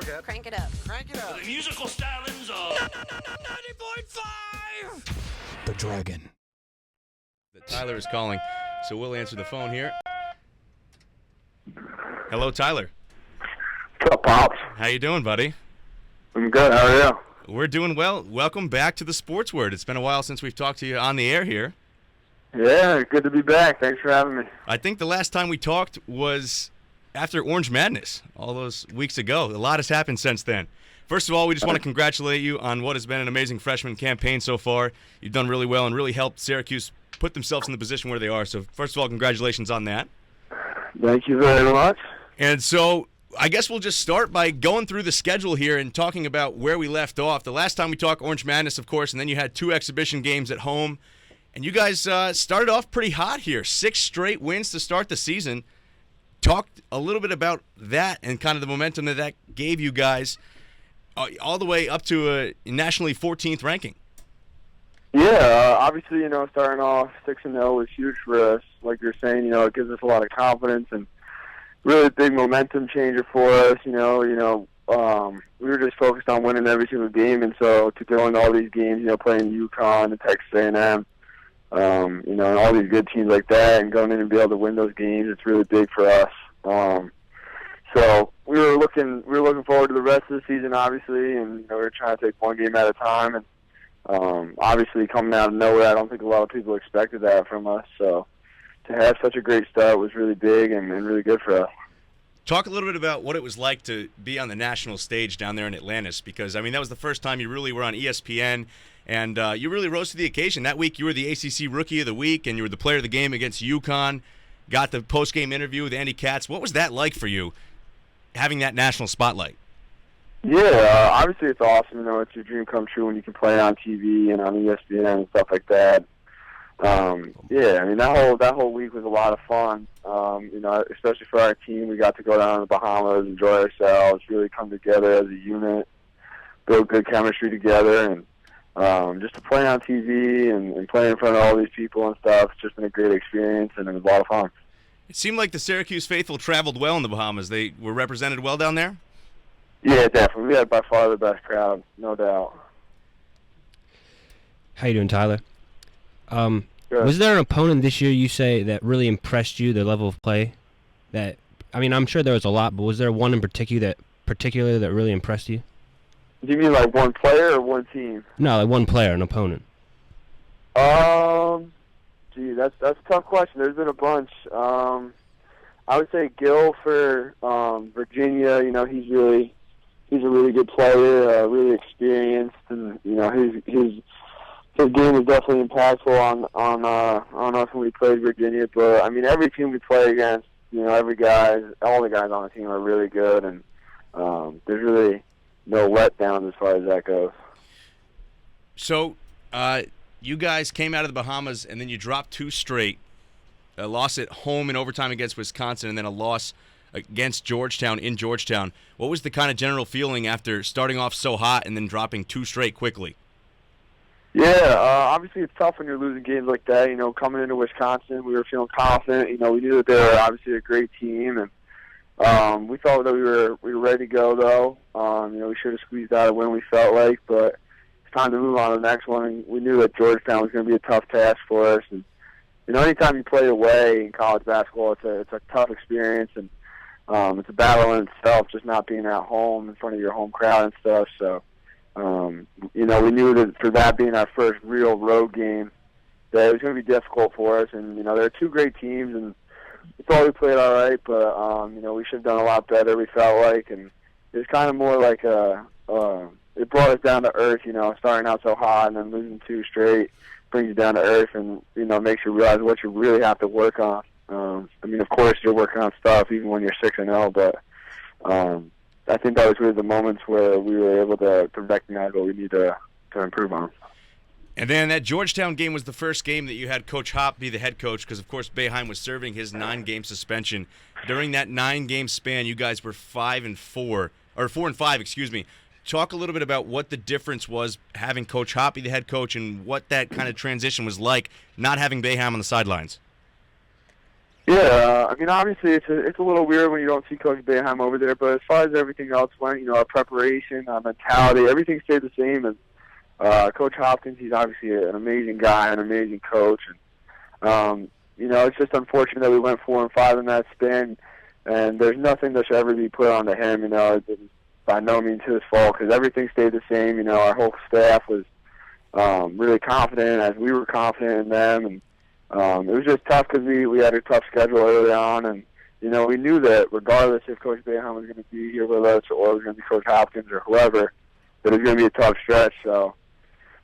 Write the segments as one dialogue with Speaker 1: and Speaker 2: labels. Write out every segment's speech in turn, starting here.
Speaker 1: it up.
Speaker 2: Crank it up.
Speaker 1: Crank it up.
Speaker 3: The musical stylings of
Speaker 1: 90.5.
Speaker 4: The Dragon.
Speaker 5: Tyler is calling, so we'll answer the phone here. Hello, Tyler.
Speaker 6: What's up, Pops?
Speaker 5: How you doing, buddy?
Speaker 6: I'm good. How are you?
Speaker 5: We're doing well. Welcome back to the Sports Word. It's been a while since we've talked to you on the air here.
Speaker 6: Yeah, good to be back. Thanks for having me.
Speaker 5: I think the last time we talked was after Orange Madness, all those weeks ago. A lot has happened since then. First of all, we just want to congratulate you on what has been an amazing freshman campaign so far. You've done really well and really helped Syracuse put themselves in the position where they are. So first of all, congratulations on that.
Speaker 6: Thank you very much.
Speaker 5: And so I guess we'll just start by going through the schedule here and talking about where we left off. The last time we talked, Orange Madness, of course, and then you had 2 exhibition games at home. And you guys started off pretty hot here. 6 straight wins to start the season. Talked a little bit about that and kind of the momentum that gave you guys all the way up to a nationally 14th ranking.
Speaker 6: Yeah, obviously, starting off 6-0 was huge for us. Like you're saying, it gives us a lot of confidence and really big momentum changer for us. We were just focused on winning every single game, and so to go into all these games, playing UConn and Texas A&M, and all these good teams like that, and going in and be able to win those games, it's really big for us. So we were looking forward to the rest of the season, obviously, and we were trying to take one game at a time. And obviously, coming out of nowhere, I don't think a lot of people expected that from us. So to have such a great start was really big and really good for us.
Speaker 5: Talk a little bit about what it was like to be on the national stage down there in Atlantis, because, that was the first time you really were on ESPN, and you really rose to the occasion. That week, you were the ACC Rookie of the Week, and you were the player of the game against UConn, got the post-game interview with Andy Katz. What was that like for you, having that national spotlight?
Speaker 6: Yeah, obviously it's awesome. It's your dream come true when you can play on TV and on ESPN and stuff like that. That whole week was a lot of fun. Especially for our team, we got to go down to the Bahamas, enjoy ourselves, really come together as a unit, build good chemistry together, and just to play on TV and play in front of all these people and stuff. It's just been a great experience, and it was a lot of fun.
Speaker 5: It seemed like the Syracuse faithful traveled well in the Bahamas. They were represented well down there?
Speaker 6: Yeah, definitely. We had by far the best crowd, no doubt.
Speaker 4: How you doing, Tyler?
Speaker 6: Good.
Speaker 4: Was there an opponent this year you say that really impressed you, their level of play? I'm sure there was a lot, but was there one in particular that really impressed you?
Speaker 6: Do you mean like one player or one team?
Speaker 4: No, like one player, an opponent.
Speaker 6: That's a tough question. There's been a bunch. I would say Gil for Virginia. He's a really good player, really experienced, and his game is definitely impactful on us when we played Virginia. But every team we play against, all the guys on the team are really good, and there's really no letdowns as far as that goes.
Speaker 5: So, you guys came out of the Bahamas, and then you dropped 2 straight. A loss at home in overtime against Wisconsin, and then a loss against Georgetown in Georgetown. What was the kind of general feeling after starting off so hot and then dropping 2 straight quickly?
Speaker 6: Yeah, obviously it's tough when you're losing games like that. Coming into Wisconsin, we were feeling confident. We knew that they were obviously a great team, and we felt that we were ready to go, though. We should have squeezed out a win, we felt like, but it's time to move on to the next one. And we knew that Georgetown was going to be a tough task for us. And anytime you play away in college basketball, it's a tough experience, and it's a battle in itself, just not being at home in front of your home crowd and stuff. So, we knew that for that being our first real road game, that it was going to be difficult for us. And there are 2 great teams, and we thought we played all right, but we should have done a lot better, we felt like, and it was kind of more like it brought us down to earth, starting out so hot and then losing 2 straight brings you down to earth and, makes you realize what you really have to work on. Of course you're working on stuff even when you're 6-0, but I think that was really the moments where we were able to recognize what we need to improve on.
Speaker 5: And then that Georgetown game was the first game that you had Coach Hopp be the head coach because, of course, Boeheim was serving his 9-game suspension. During that 9-game span, you guys were 4-5, excuse me. Talk a little bit about what the difference was having Coach Hopp be the head coach and what that kind of transition was like, not having Boeheim on the sidelines.
Speaker 6: Yeah, I mean, obviously it's a little weird when you don't see Coach Boeheim over there, but as far as everything else went, our preparation, our mentality, everything stayed the same. And Coach Hopkins, he's obviously an amazing guy, an amazing coach. And it's just unfortunate that we went 4-5 in that span, and there's nothing that should ever be put onto him. It was by no means his fault because everything stayed the same. Our whole staff was really confident, as we were confident in them, and it was just tough because we had a tough schedule early on, and we knew that regardless if Coach Boeheim was going to be here with us or it was going to be Coach Hopkins or whoever, that it was going to be a tough stretch. So,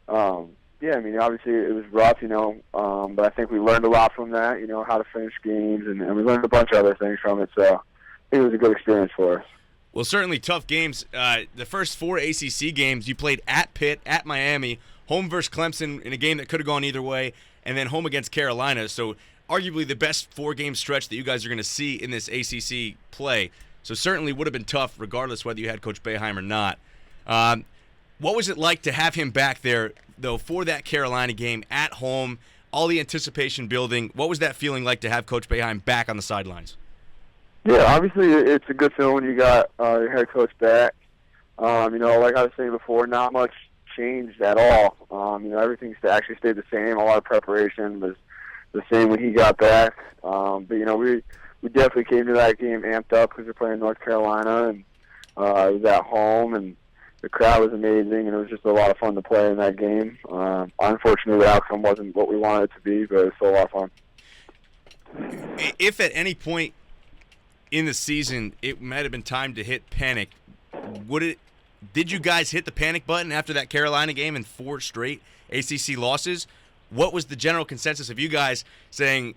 Speaker 6: yeah, I mean, obviously it was rough, but I think we learned a lot from that, how to finish games, and we learned a bunch of other things from it. So I think it was a good experience for us.
Speaker 5: Well, certainly tough games. The first 4 ACC games, you played at Pitt, at Miami, home versus Clemson in a game that could have gone either way, and then home against Carolina. So arguably the best 4-game stretch that you guys are going to see in this ACC play. So certainly would have been tough regardless whether you had Coach Boeheim or not. What was it like to have him back there, though, for that Carolina game at home, all the anticipation building? What was that feeling like to have Coach Boeheim back on the sidelines?
Speaker 6: Yeah, obviously it's a good feeling when you got your head coach back. Like I was saying before, not much changed at all. Everything actually stayed the same. A lot of preparation was the same when he got back. But we definitely came to that game amped up because we're playing North Carolina, and it was at home, and the crowd was amazing, and it was just a lot of fun to play in that game. Unfortunately, the outcome wasn't what we wanted it to be, but it was still a lot of fun.
Speaker 5: If at any point in the season it might have been time to hit panic, did you guys hit the panic button after that Carolina game and 4 straight ACC losses? What was the general consensus of you guys saying,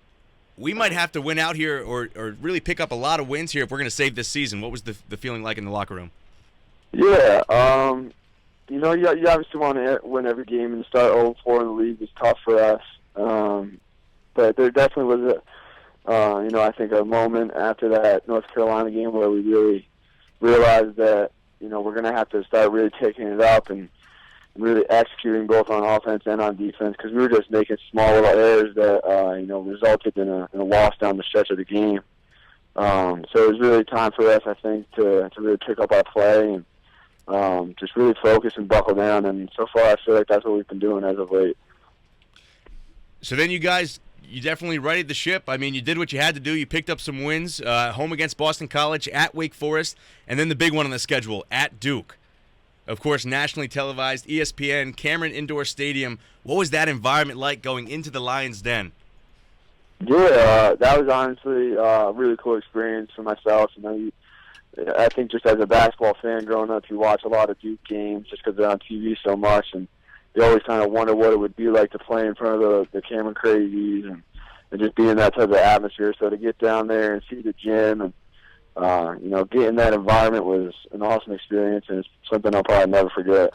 Speaker 5: we might have to win out here or really pick up a lot of wins here if we're going to save this season? What was the feeling like in the locker room?
Speaker 6: Yeah, you obviously want to win every game, and start 0-4 in the league is tough for us. But there definitely was I think a moment after that North Carolina game where we really realized that, we're going to have to start really taking it up and really executing both on offense and on defense, because we were just making small little errors that, resulted in a loss down the stretch of the game. So it was really time for us, I think, to really pick up our play and just really focus and buckle down. And so far, I feel like that's what we've been doing as of late.
Speaker 5: So then you guys, you definitely righted the ship. I mean, you did what you had to do. You picked up some wins, home against Boston College, at Wake Forest, and then the big one on the schedule, at Duke. Of course, nationally televised, ESPN, Cameron Indoor Stadium. What was that environment like going into the Lions' Den?
Speaker 6: Yeah, that was honestly a really cool experience for myself. I think just as a basketball fan growing up, you watch a lot of Duke games just because they're on TV so much, and you always kind of wonder what it would be like to play in front of the Cameron Crazies and just be in that type of atmosphere. So to get down there and see the gym and get in that environment was an awesome experience, and it's something I'll probably never forget.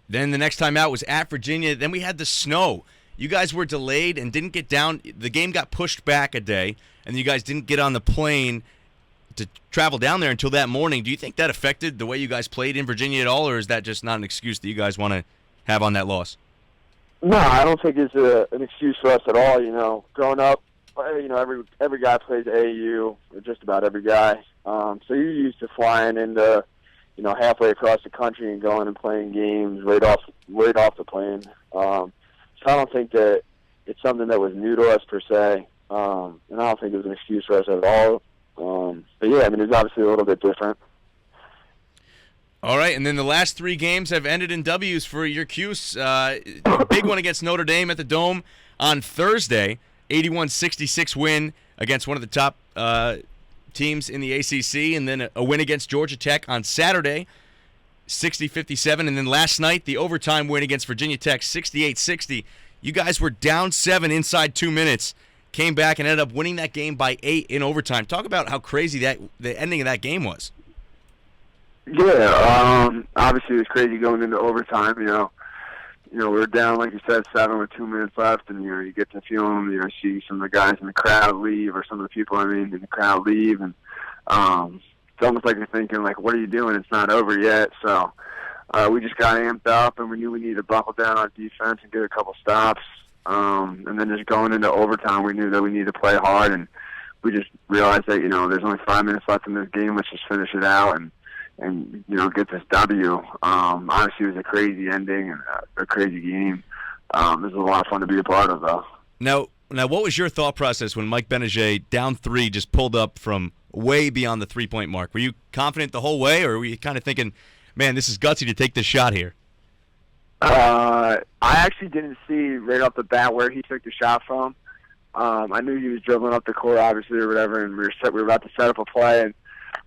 Speaker 5: Then the next time out was at Virginia. Then we had the snow. You guys were delayed and didn't get down. The game got pushed back a day, and you guys didn't get on the plane to travel down there until that morning. Do you think that affected the way you guys played in Virginia at all, or is that just not an excuse that you guys want to have on that loss?
Speaker 6: No, I don't think it's an excuse for us at all. Growing up, every guy plays AAU, or just about every guy. So you're used to flying into, halfway across the country and going and playing games right off the plane. So I don't think that it's something that was new to us per se, and I don't think it was an excuse for us at all. But yeah, it was obviously a little bit different.
Speaker 5: All right, and then the last 3 games have ended in W's for your Cuse. Big one against Notre Dame at the Dome on Thursday, 81-66 win against one of the top teams in the ACC, and then a win against Georgia Tech on Saturday, 60-57, and then last night the overtime win against Virginia Tech, 68-60. You guys were down 7 inside 2 minutes, came back and ended up winning that game by 8 in overtime. Talk about how crazy the ending of that game was.
Speaker 6: Yeah, obviously it was crazy going into overtime. We were down, like you said, 7 with 2 minutes left, and you get to feel them. See some of the guys in the crowd leave, or some of the people in the crowd leave, and it's almost like you're thinking, like, what are you doing? It's not over yet. So we just got amped up, and we knew we needed to buckle down on defense and get a couple stops. And then just going into overtime, we knew that we needed to play hard, and we just realized that, there's only 5 minutes left in this game. Let's just finish it out and get this W. Honestly, it was a crazy ending and a crazy game. It was a lot of fun to be a part of, though.
Speaker 5: Now, what was your thought process when Mike Benajay, down 3, just pulled up from way beyond the three-point mark? Were you confident the whole way, or were you kind of thinking, man, this is gutsy to take this shot here?
Speaker 6: I actually didn't see right off the bat where he took the shot from. I knew he was dribbling up the court, obviously, or whatever, and we were about to set up a play, and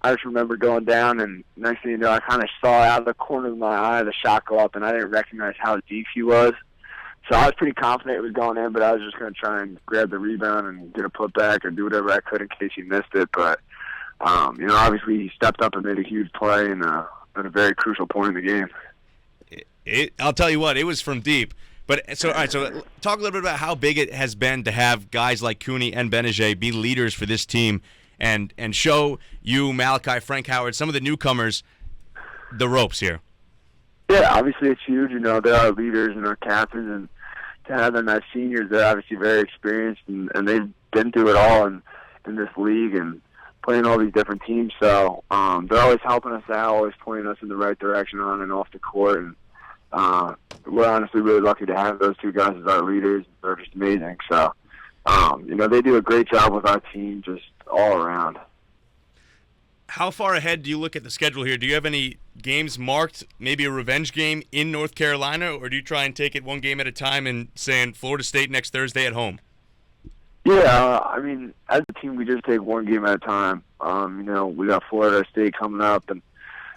Speaker 6: I just remember going down, and next thing you know, I kind of saw out of the corner of my eye the shot go up, and I didn't recognize how deep he was. So I was pretty confident it was going in, but I was just going to try and grab the rebound and get a putback or do whatever I could in case he missed it. But, obviously he stepped up and made a huge play and at a very crucial point in the game.
Speaker 5: I'll tell you what, it was from deep. But so, all right, so talk a little bit about how big it has been to have guys like Cooney and Benajay be leaders for this team and show you, Malachi, Frank Howard, some of the newcomers, the ropes here.
Speaker 6: Yeah, obviously it's huge. They're our leaders and our captains, and to have them as seniors, they're obviously very experienced, and they've been through it all in this league and playing all these different teams. So they're always helping us out, always pointing us in the right direction on and off the court. And we're honestly really lucky to have those two guys as our leaders. They're just amazing. So, they do a great job with our team just all around.
Speaker 5: How far ahead do you look at the schedule here? Do you have any games marked, maybe a revenge game in North Carolina, or do you try and take it one game at a time and saying Florida State next Thursday at home?
Speaker 6: Yeah, as a team, we just take one game at a time. We got Florida State coming up, and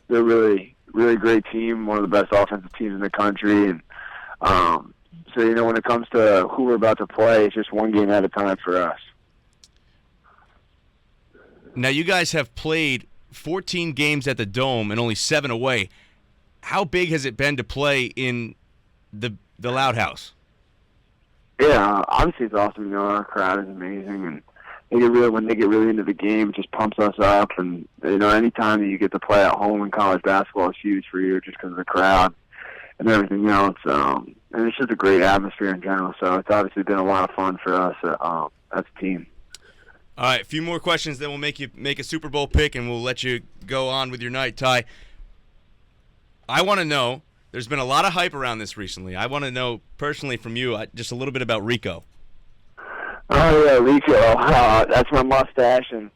Speaker 6: they're a really, really great team, one of the best offensive teams in the country. And so, when it comes to who we're about to play, it's just one game at a time for us.
Speaker 5: Now, you guys have played 14 games at the Dome and only 7 away. How big has it been to play in the Loud House?
Speaker 6: Yeah, obviously it's awesome. Our crowd is amazing, and when they get really into the game, it just pumps us up. And anytime that you get to play at home in college basketball is huge for you, just because of the crowd and everything else. And it's just a great atmosphere in general. So it's obviously been a lot of fun for us as a team.
Speaker 5: All right, a few more questions, then we'll make you make a Super Bowl pick, and we'll let you go on with your night, Ty. I want to know, there's been a lot of hype around this recently. I want to know personally from you just a little bit about Rico.
Speaker 6: Oh, yeah, Rico. That's my mustache, and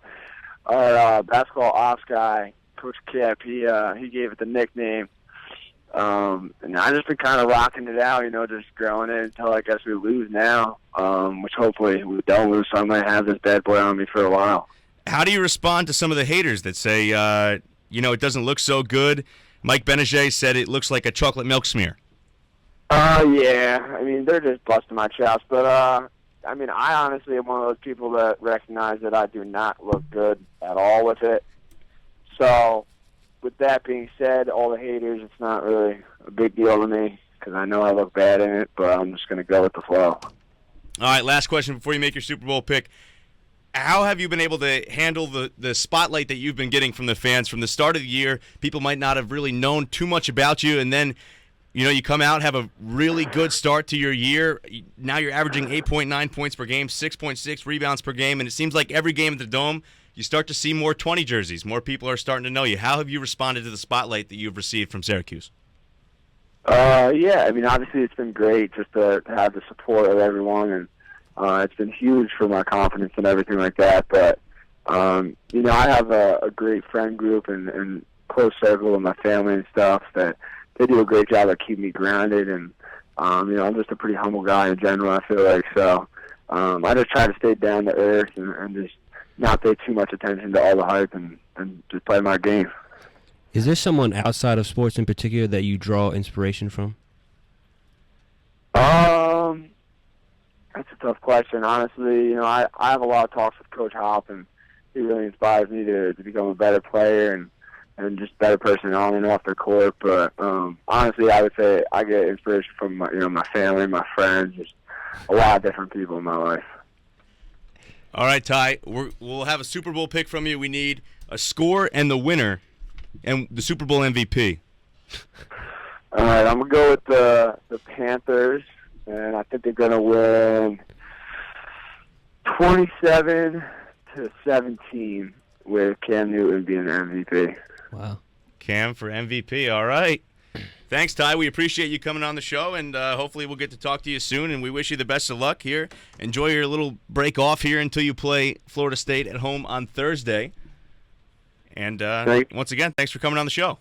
Speaker 6: our basketball ops guy, Coach Kip, he gave it the nickname. And I've just been kind of rocking it out, just growing it until I guess we lose now, which hopefully we don't lose, so I might have this bad boy on me for a while.
Speaker 5: How do you respond to some of the haters that say, it doesn't look so good? Mike Benajay said it looks like a chocolate milk smear.
Speaker 6: Yeah, they're just busting my chops, but, I honestly am one of those people that recognize that I do not look good at all with it. So, with that being said, all the haters, it's not really a big deal to me because I know I look bad in it, but I'm just going to go with the flow.
Speaker 5: All right, last question before you make your Super Bowl pick. How have you been able to handle the spotlight that you've been getting from the fans from the start of the year? People might not have really known too much about you, and then you come out, have a really good start to your year. Now you're averaging 8.9 points per game, 6.6 rebounds per game, and it seems like every game at the Dome, you start to see more 20 jerseys. More people are starting to know you. How have you responded to the spotlight that you've received from Syracuse?
Speaker 6: Yeah, obviously it's been great just to have the support of everyone, and it's been huge for my confidence and everything like that. But, I have a great friend group and close circle of my family and stuff that they do a great job of keeping me grounded. And, I'm just a pretty humble guy in general, I feel like. So I just try to stay down to earth and just not pay too much attention to all the hype and just play my game.
Speaker 4: Is there someone outside of sports in particular that you draw inspiration from?
Speaker 6: That's a tough question. Honestly, I have a lot of talks with Coach Hop, and he really inspires me to become a better player and just a better person on and off the court. But honestly, I would say I get inspiration from my family, my friends, just a lot of different people in my life.
Speaker 5: All right, Ty, we'll have a Super Bowl pick from you. We need a score and the winner and the Super Bowl MVP.
Speaker 6: All right, I'm going to go with the Panthers and I think they're going to win 27-17 with Cam Newton being the MVP.
Speaker 4: Wow.
Speaker 5: Cam for MVP. All right. Thanks, Ty. We appreciate you coming on the show, and hopefully we'll get to talk to you soon, and we wish you the best of luck here. Enjoy your little break off here until you play Florida State at home on Thursday. And once again, thanks for coming on the show.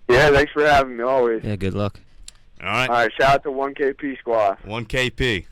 Speaker 6: Yeah, thanks for having me always.
Speaker 4: Yeah, good luck.
Speaker 5: All right.
Speaker 6: All right, shout out to 1KP Squad.
Speaker 5: 1KP.